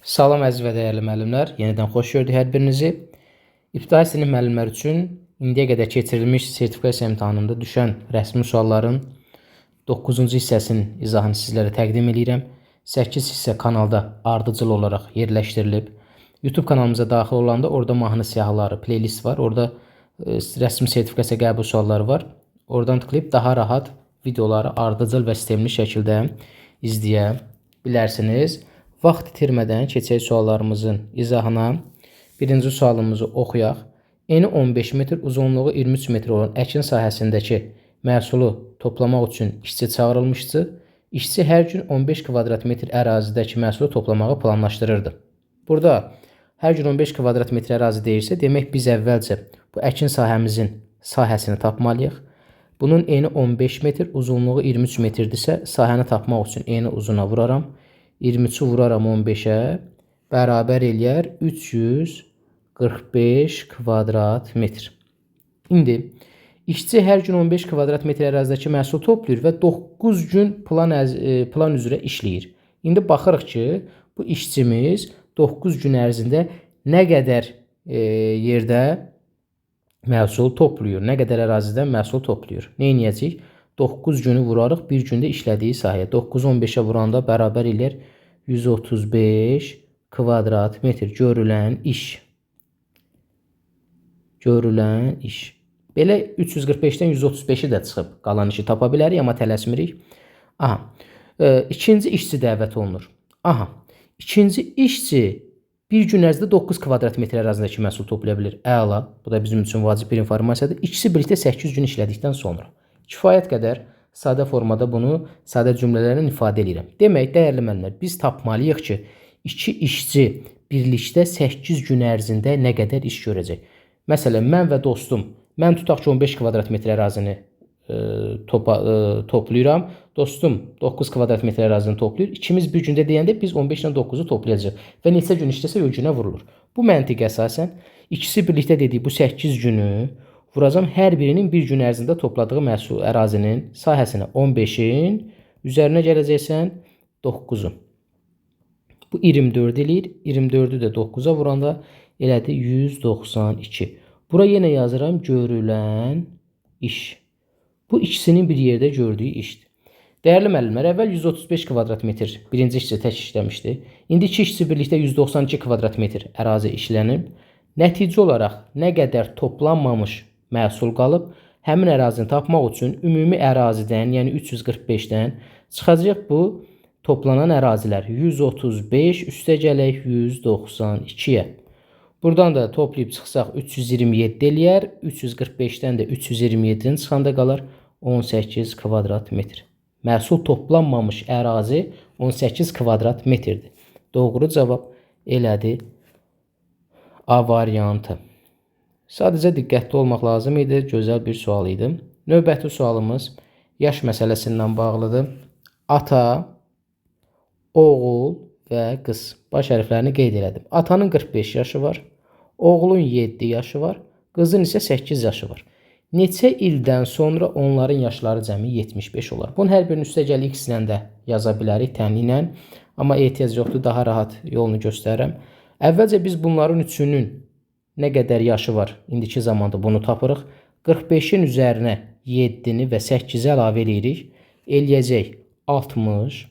Salam əziz və dəyərli müəllimlər, yenidən xoş gördük hər birinizi. İbtidai sinif müəllimlər üçün indiyə qədər keçirilmiş sertifikasiya imtahanında düşən rəsmi sualların 9-cu hissəsinin izahını sizlərə təqdim edirəm. 8 hissə kanalda ardıcıl olaraq yerləşdirilib. YouTube kanalımıza daxil olanda orada mahnı siyahıları, playlist var. Orada rəsmi sertifikasiya qəbul sualları var. Oradan tıklayıb daha rahat videoları ardıcıl və sistemli şəkildə izləyə bilərsiniz. Vaxt itirmədən keçək suallarımızın izahına. Birinci sualımızı oxuyaq. Eni 15 metr, uzunluğu 23 metr olan əkin sahəsindəki məhsulu toplamaq üçün işçi çağırılmışdı. İşçi hər gün 15 kvadrat metr ərazidəki məhsulu toplamağı planlaşdırırdı. Burada hər gün 15 kvadrat metr ərazi deyirsə, demək biz əvvəlcə bu əkin sahəmizin sahəsini tapmalıyıq. Bunun eni 15 metr, uzunluğu 23 metrdirsə, sahəni tapmaq üçün eni uzuna vuraram. 23-ü vuraram 15-ə, bərabər eləyər 345 kvadrat metr. İndi işçi hər gün 15 kvadrat metr ərazidəki məhsul toplayır və 9 gün plan üzrə işləyir. İndi baxırıq ki, bu işçimiz 9 gün ərzində nə qədər yerdə məhsul toplayır, nə qədər ərazidən məhsul toplayır. Nə edəcəyik? 9 günü vurarıq, bir gündə işlədiyi sahəyə. 9-u 15-ə vuranda bərabər eləyər 135 kvadrat metr görülən iş. Görülən iş. Belə 345-dən 135-i də çıxıb qalan işi tapa bilərik, amma tələsmirik. Aha. İkinci işçi dəvət olunur. Aha. İkinci işçi bir gün ərzində 9 kvadrat metr ərazidəki məhsul toplaya bilir. Əla. Bu da bizim üçün vacib bir informasiyadır. İkisi birlikdə 8 gün işlədikdən sonra. Kifayət qədər sadə formada bunu sadə cümlələrlə ifadə edirəm. Demək, dəyərli müəllimlər, biz tapmalıyıq ki, iki işçi birlikdə 8 gün ərzində nə qədər iş görəcək. Məsələn, mən və dostum, mən tutaq ki, 15 kvadrat metr ərazini toplayıram. Dostum 9 kvadrat metr ərazini toplayır. İkimiz bir gündə deyəndə biz 15 ilə 9-u toplayacaq və neçə gün işləsə o günə vurulur. Bu məntiq əsasən ikisi birlikdə dediyi bu 8 günü vuracam hər birinin bir gün ərzində topladığı məhsul ərazinin sahəsinə 15-in üzərinə gələcəksən 9-u. Bu 24 eləyir. 24-ü də 9-a vuranda elədi 192. Bura yenə yazıram görülən iş. Bu ikisinin bir yerdə gördüyü işdir. Dəyərli müəllimlər, əvvəl 135 kvadrat metr birinci işçi tək işləmişdi. İndi iki işçi birlikdə 192 kvadrat metr ərazi işlənib. Nəticə olaraq nə qədər toplanmamış məhsul qalıb, həmin ərazini tapmaq üçün ümumi ərazidən, yəni 345-dən çıxacaq bu toplanan ərazilər. 135 üstə gələk 192-yə. Buradan da toplayıb çıxsaq 327 eləyər. 345-dən də 327-nin çıxanda qalar 18 kvadrat metr. Məhsul toplanmamış ərazi 18 kvadrat metrdir. Doğru cavab elədi A variantı. Sadəcə diqqətli olmaq lazım idi. Gözəl bir sual idi. Növbəti sualımız yaş məsələsindən bağlıdır. Ata, oğul və qız. Baş hərflərini qeyd elədim. Atanın 45 yaşı var. Oğlun 7 yaşı var. Qızın isə 8 yaşı var. Neçə ildən sonra onların yaşları cəmi 75 olar. Bunun hər birinin üstəgəl x ilə də yaza bilərik tənliklə. Amma ehtiyac yoxdur. Daha rahat yolunu göstərirəm. Əvvəlcə biz bunların üçünün nə qədər yaşı var indiki zamanda bunu tapırıq. 45-in üzərinə 7-ni və 8-i əlavə edirik. Eləyəcək 60.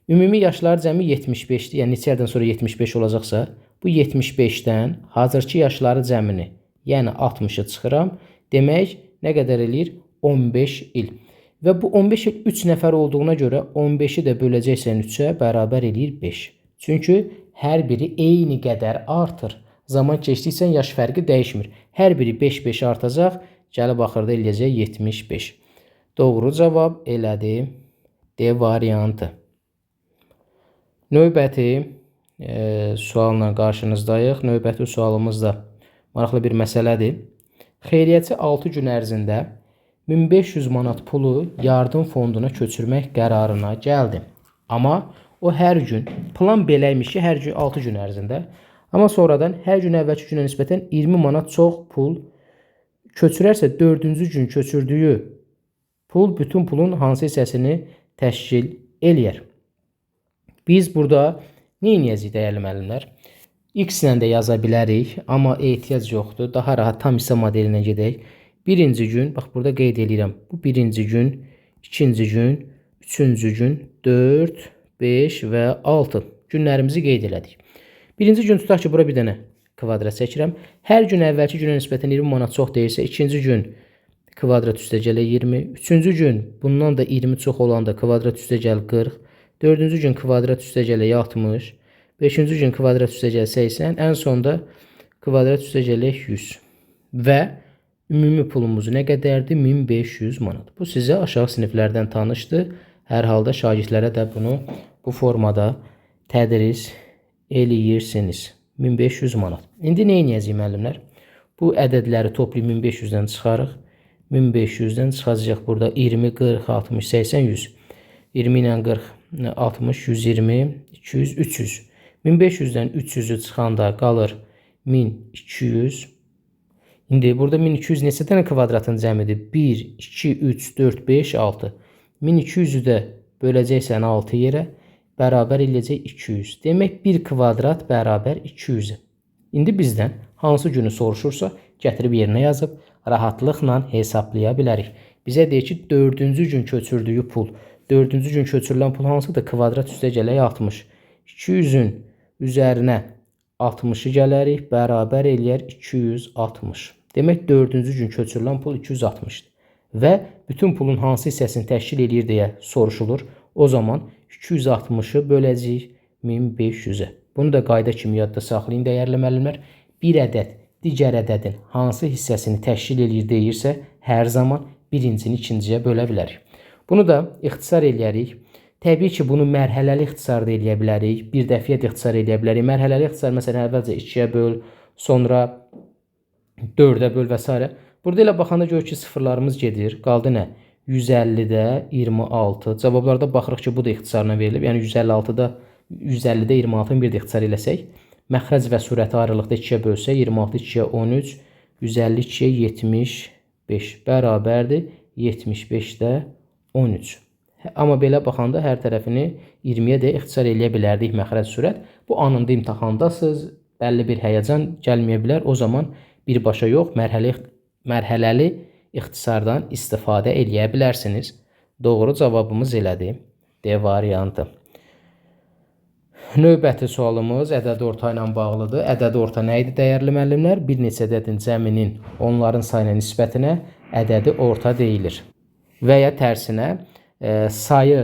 Ümumi yaşları cəmi 75-dir. Yəni neçə ildən sonra 75 olacaqsa, bu 75-dən hazırki yaşları cəmini, yəni 60-ı çıxıram. Demək, nə qədər eləyir? 15 il. Və bu 15 il 3 nəfər olduğuna görə 15-i də böləcəksən 3-ə bərabər eləyir 5. Çünki hər biri eyni qədər artır. Zaman keçdikcə yaş fərqi dəyişmir. Hər biri 5-5 artacaq. Gəlib axırda eləyəcək 75. Doğru cavab elədi D variantı. Növbəti sualla qarşınızdayıq. Növbəti sualımız da maraqlı bir məsələdir. Xeyriyyətçi 6 gün ərzində 1500 manat pulu yardım fonduna köçürmək qərarına gəldi. Amma o hər gün, plan beləymiş ki, hər gün 6 gün ərzində. Amma sonradan hər gün əvvəlki günə nisbətən 20 manat çox pul köçürərsə, 4-cü gün köçürdüyü pul bütün pulun hansı hissəsini təşkil eləyər? Biz burada Nə edəcəyik dəyərli müəllimlər? X ilə də yaza bilərik, amma ehtiyac yoxdur. Daha rahat tam hissə modelinə gedək. Birinci gün, bax burada qeyd edirəm. Bu birinci gün, ikinci gün, üçüncü gün, 4, 5 və 6 günlərimizi qeyd elədik. Birinci gün tutaq ki, bura bir dənə kvadrat çəkirəm. Hər gün əvvəlki günə nisbətən 20 manat çox deyilsə, ikinci gün kvadrat üstə gələ 20. Üçüncü gün bundan da 20 çox olanda kvadrat üstə gəl 40. Dördüncü gün kvadrat üstə gələ 60. Beşinci gün kvadrat üstə gəl 80. Ən sonda kvadrat üstə gələk 100. Və ümumi pulumuz nə qədərdir? 1500 manat. Bu sizə aşağı siniflərdən tanışdır. Hər halda şagirdlərə də bunu bu formada tədris eləyirsiniz. 1500 manat. İndi nə edəcəyik müəllimlər? Bu ədədləri toplayıb 1500-dən çıxarıq. 1500-dən çıxacaq burada 20, 40, 60, 80, 100. 20 ilə 40, 60, 120, 200, 300. 1500-dən 300-ü çıxanda qalır 1200. İndi burada 1200 neçə dənə kvadratın cəmidir? 1, 2, 3, 4, 5, 6. 1200-ü də böləcəksən 6 yerə, bərabər eləyəcək 200. Demək 1 kvadrat bərabər 200. İndi bizdən hansı günü soruşursa, gətirib yerinə yazıb rahatlıqla hesablaya bilərik. Bizə deyir ki, 4-cü gün köçürdüyü pul. 4-cü gün köçürülən pul hansıdır? Kvadrat üstə gələk 60. 200-ün üzərinə 60-ı gələrik, bərabər eləyər 260. Demək 4-cü gün köçürülən pul 260-dır. Və bütün pulun hansı hissəsini təşkil edir deyə soruşulur. O zaman 260-ı böləcəyik 1500-ə. Bunu da qayda kimi yadda saxlayın dəyərli müəllimlər. Bir ədəd digər ədədin hansı hissəsini təşkil edir deyirsə, hər zaman birincini ikinciyə bölə bilərik. Bunu da ixtisar eləyərik. Təbii ki, bunu mərhələli ixtisar da eləyə bilərik. Bir dəfiyyət ixtisar eləyə bilərik. Mərhələli ixtisar məsələn əvvəlcə 2-yə böl, sonra 4-ə böl və s. Burada elə baxanda gör ki, sıfırlarımız gedir. Qaldı nə? 150-də 26. Cavablarda baxırıq ki, bu da ixtisarla verilib. Yəni 156-da 26-nı bir də ixtisar eləsək, məxrəc və surəti ayrılıqda 2-yə bölsək, 26 2-yə 13, 150 2-yə 75 bərabərdir 75-də 13. Amma belə baxanda hər tərəfini 20-yə də ixtisar eləyə bilərdik məxrəc surət. Bu anında imtaxandasınız, bəlli bir həyəcan gəlməyə bilər. O zaman birbaşa yox, mərhələli ixtisardan istifadə eləyə bilərsiniz. Doğru cavabımız elədir. D variantı. Növbəti sualımız ədədi orta ilə bağlıdır. Ədədi orta nə idi dəyərli müəllimlər? Bir neçə ədədin cəminin onların sayına nisbətinə ədədi orta deyilir. Və ya tərsinə sayı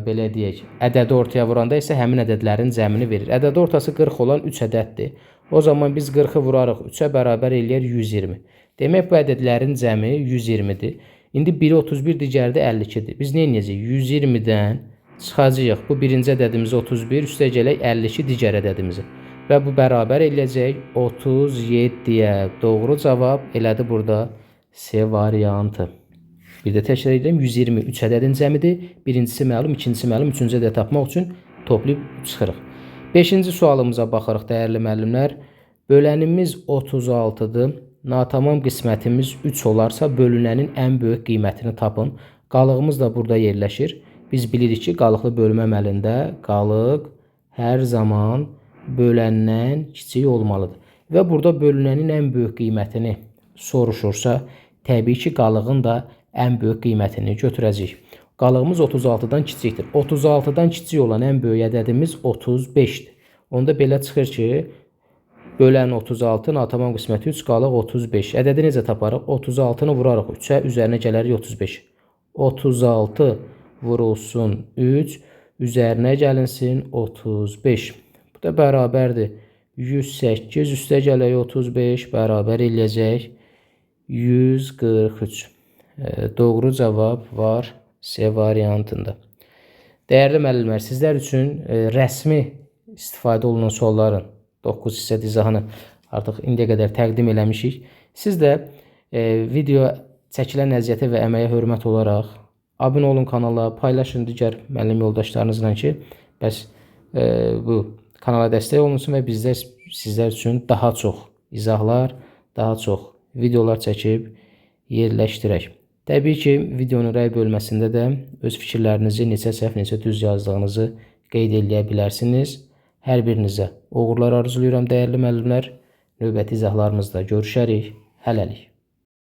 belə deyək, ədədi ortaya vuranda isə həmin ədədlərin cəmini verir. Ədədi ortası 40 olan 3 ədəddir. O zaman biz 40-ı vurarıq 3-ə bərabər eləyər 120. Demək bu ədədlərin cəmi 120-dir. İndi biri 31, digəri də 52-dir. Biz nə edəcəyik? 120-dən çıxacağıq. Bu birinci ədədimiz 31, üstə gələk 52 digər ədədimizi. Və bu bərabər eləyəcək 37-yə. Doğru cavab elədi burada C variantı. Bir də təkrar edirəm, 123 ədədin cəmidir. Birincisi məlum, ikincisi məlum, üçüncü ədəd tapmaq üçün toplayıb çıxırıq. 5-ci sualımıza baxırıq dəyərli müəllimlər. Bölənimiz 36-dır. Natamam qismətimiz 3 olarsa bölünənin ən böyük qiymətini tapın. Qalığımız da burada yerləşir. Biz bilirik ki, qalıqlı bölmə əməlində qalıq hər zaman böləndən kiçik olmalıdır. Və burada bölünənin ən böyük qiymətini soruşursa, təbii ki, qalığın da ən böyük qiymətini götürəcəyik. Qalığımız 36-dan kiçikdir. 36-dan kiçik olan ən böyük ədədimiz 35-dir. Onda belə çıxır ki, bölən 36, natamam qisməti 3, qalıq 35. Ədədi necə taparıq? 36-nı vurarıq 3-ə, üzərinə gələrik 35. 36 vurulsun 3, üzərinə gəlinsin 35. Bu da bərabərdir 108, üstə gələk 35, bərabər eləyəcək 143. Doğru cavab var C variantında. Dəyərli müəllimlər, sizlər üçün rəsmi istifadə olunan sualların 9 hissə izahını artıq indiyə qədər təqdim eləmişik. Siz də video çəkilən əziyyətə və əməyə hörmət olaraq abunə olun kanala, paylaşın digər müəllim yoldaşlarınızla ki, bəs bu kanala dəstək olunsun və bizlər sizlər üçün daha çox izahlar, daha çox videolar çəkib yerləşdirək. Təbii ki, videonun rəy bölməsində də öz fikirlərinizi neçə səhv, neçə düz yazdığınızı qeyd eləyə bilərsiniz. Hər birinizə uğurlar arzulayıram dəyərli müəllimlər. Növbəti izahlarımızda görüşərik. Hələlik.